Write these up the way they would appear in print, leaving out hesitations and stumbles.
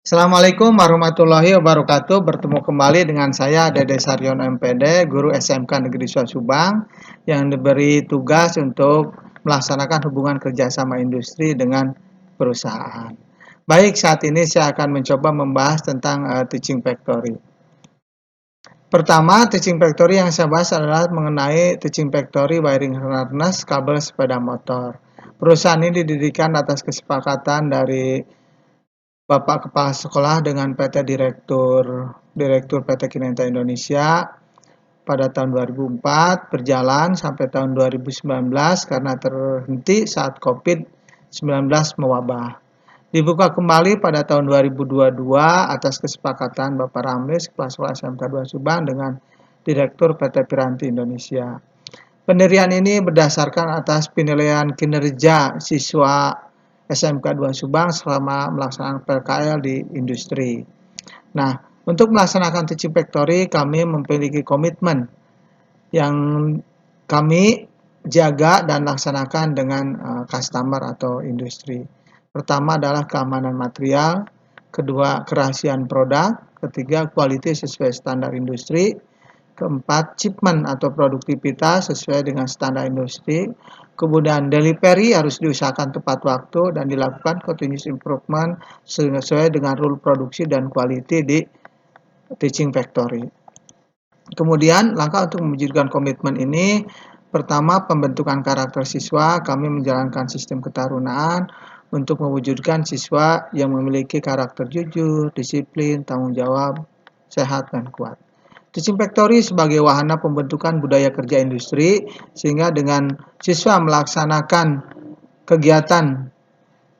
Assalamualaikum warahmatullahi wabarakatuh. Bertemu kembali dengan saya Dede Saryono MPD, guru SMK Negeri Subang yang diberi tugas untuk melaksanakan hubungan kerjasama industri dengan perusahaan. Baik, saat ini saya akan mencoba membahas tentang teaching factory. Pertama, teaching factory yang saya bahas adalah mengenai teaching factory wiring harness kabel sepeda motor. Perusahaan ini didirikan atas kesepakatan dari Bapak Kepala Sekolah dengan PT Direktur PT Kineta Indonesia pada tahun 2004 berjalan sampai tahun 2019 karena terhenti saat COVID-19 mewabah. Dibuka kembali pada tahun 2022 atas kesepakatan Bapak Ramlis, Kepala Sekolah SMK 2 Subang dengan Direktur PT Piranti Indonesia. Pendirian ini berdasarkan atas penilaian kinerja siswa SMK 2 Subang selama melaksanakan PKL di industri. Nah, untuk melaksanakan teaching factory kami memiliki komitmen yang kami jaga dan laksanakan dengan customer atau industri. Pertama adalah keamanan material, kedua kerahasiaan produk, ketiga quality sesuai standar industri, keempat shipment atau produktivitas sesuai dengan standar industri, kemudian delivery harus diusahakan tepat waktu dan dilakukan continuous improvement sesuai dengan rule produksi dan quality di teaching factory. Kemudian langkah untuk mewujudkan komitmen ini, pertama pembentukan karakter siswa, kami menjalankan sistem ketarunaan untuk mewujudkan siswa yang memiliki karakter jujur, disiplin, tanggung jawab, sehat, dan kuat. Teaching Factory sebagai wahana pembentukan budaya kerja industri, sehingga dengan siswa melaksanakan kegiatan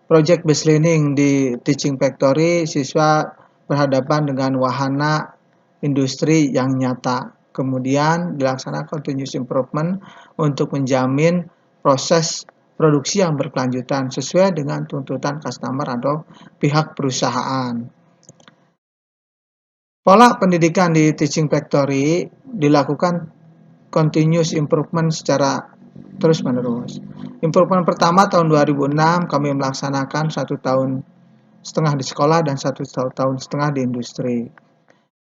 project based learning di Teaching Factory, siswa berhadapan dengan wahana industri yang nyata. Kemudian dilaksanakan continuous improvement untuk menjamin proses produksi yang berkelanjutan sesuai dengan tuntutan customer atau pihak perusahaan. Pola pendidikan di Teaching Factory dilakukan continuous improvement secara terus-menerus. Improvement pertama tahun 2006 kami melaksanakan 1,5 tahun di sekolah dan 1,5 tahun di industri.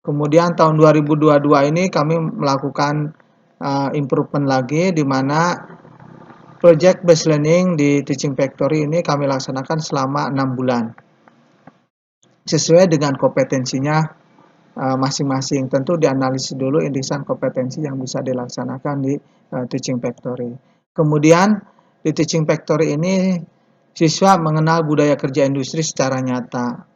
Kemudian tahun 2022 ini kami melakukan improvement lagi, di mana project based learning di Teaching Factory ini kami laksanakan selama 6 bulan sesuai dengan kompetensinya masing-masing. Tentu dianalisis dulu indisan kompetensi yang bisa dilaksanakan di Teaching Factory. Kemudian di Teaching Factory ini siswa mengenal budaya kerja industri secara nyata.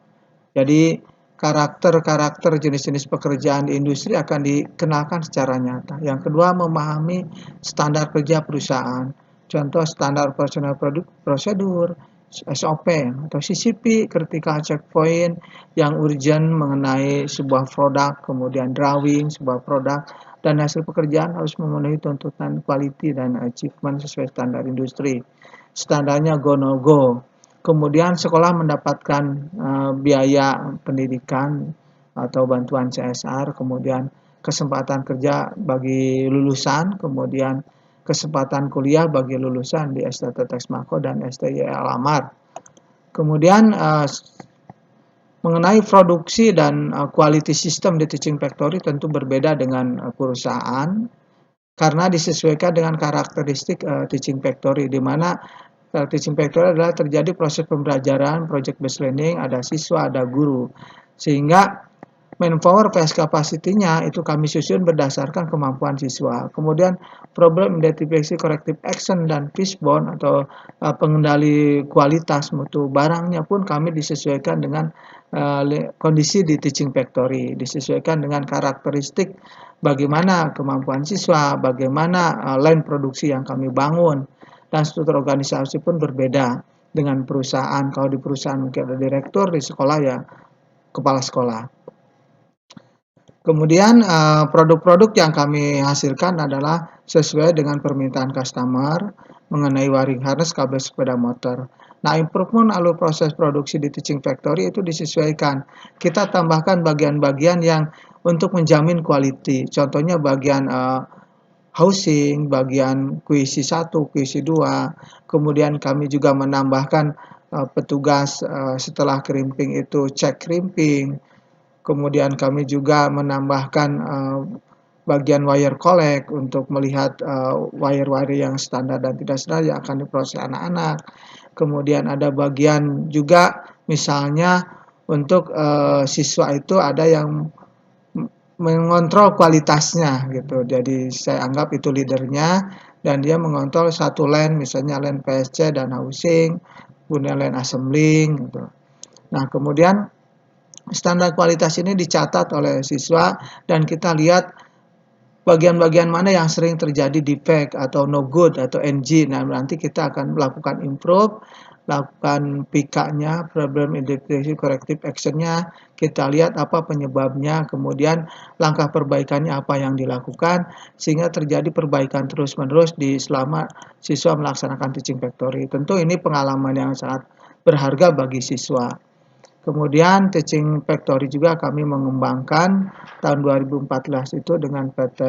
Jadi karakter-karakter jenis-jenis pekerjaan di industri akan dikenalkan secara nyata. Yang kedua, memahami standar kerja perusahaan. Contoh standar operasional prosedur, SOP atau CCP, critical checkpoint yang urgent mengenai sebuah produk, kemudian drawing sebuah produk, dan hasil pekerjaan harus memenuhi tuntutan quality dan achievement sesuai standar industri. Standarnya go no go. Kemudian sekolah mendapatkan biaya pendidikan atau bantuan CSR, kemudian kesempatan kerja bagi lulusan, kemudian kesempatan kuliah bagi lulusan di STT Texmaco dan STY Alamar. Kemudian mengenai produksi dan quality system di Teaching Factory tentu berbeda dengan perusahaan karena disesuaikan dengan karakteristik Teaching Factory, di mana Teaching Factory adalah terjadi proses pembelajaran, project based learning, ada siswa, ada guru, sehingga manpower vs capacity-nya itu kami susun berdasarkan kemampuan siswa. Kemudian problem identifikasi corrective action dan fishbone atau pengendali kualitas mutu barangnya pun kami disesuaikan dengan kondisi di Teaching Factory, disesuaikan dengan karakteristik bagaimana kemampuan siswa, bagaimana line produksi yang kami bangun, dan struktur organisasi pun berbeda dengan perusahaan. Kalau di perusahaan mungkin ada direktur, di sekolah ya kepala sekolah. Kemudian produk-produk yang kami hasilkan adalah sesuai dengan permintaan customer mengenai wiring harness kabel sepeda motor. Nah, improvement alur proses produksi di Teaching Factory itu disesuaikan. Kita tambahkan bagian-bagian yang untuk menjamin quality. Contohnya bagian housing, bagian QC 1, QC 2. Kemudian kami juga menambahkan petugas setelah krimping itu cek krimping. Kemudian kami juga menambahkan bagian wire collect untuk melihat wire-wire yang standar dan tidak standar yang akan diproses anak-anak. Kemudian ada bagian juga misalnya untuk siswa itu ada yang mengontrol kualitasnya gitu. Jadi saya anggap itu leadernya dan dia mengontrol satu line, misalnya line PSC dan housing, kemudian line assembling gitu. Nah, kemudian standar kualitas ini dicatat oleh siswa dan kita lihat bagian-bagian mana yang sering terjadi defect atau no good atau NG. Nah, nanti kita akan melakukan improve, lakukan PIK-nya, problem identification corrective action-nya, kita lihat apa penyebabnya, kemudian langkah perbaikannya apa yang dilakukan, sehingga terjadi perbaikan terus-menerus selama siswa melaksanakan teaching factory. Tentu ini pengalaman yang sangat berharga bagi siswa. Kemudian Teaching Factory juga kami mengembangkan tahun 2014 itu dengan PT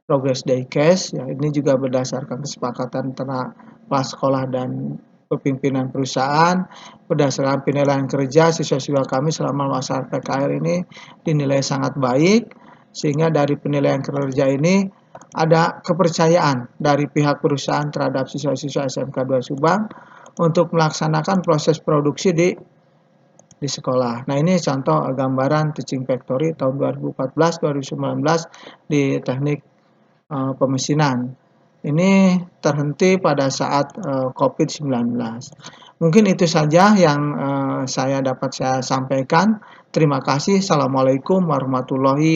Progress Daycase. Ya, ini juga berdasarkan kesepakatan antara kepala sekolah dan pimpinan perusahaan. Berdasarkan penilaian kerja siswa-siswa kami selama masa PKL ini dinilai sangat baik, sehingga dari penilaian kerja ini ada kepercayaan dari pihak perusahaan terhadap siswa-siswa SMK 2 Subang untuk melaksanakan proses produksi di sekolah. Nah, ini contoh gambaran Teaching Factory tahun 2014-2019 di teknik pemesinan. Ini terhenti pada saat COVID-19. Mungkin itu saja yang saya dapat saya sampaikan. Terima kasih. Assalamualaikum warahmatullahi wabarakatuh.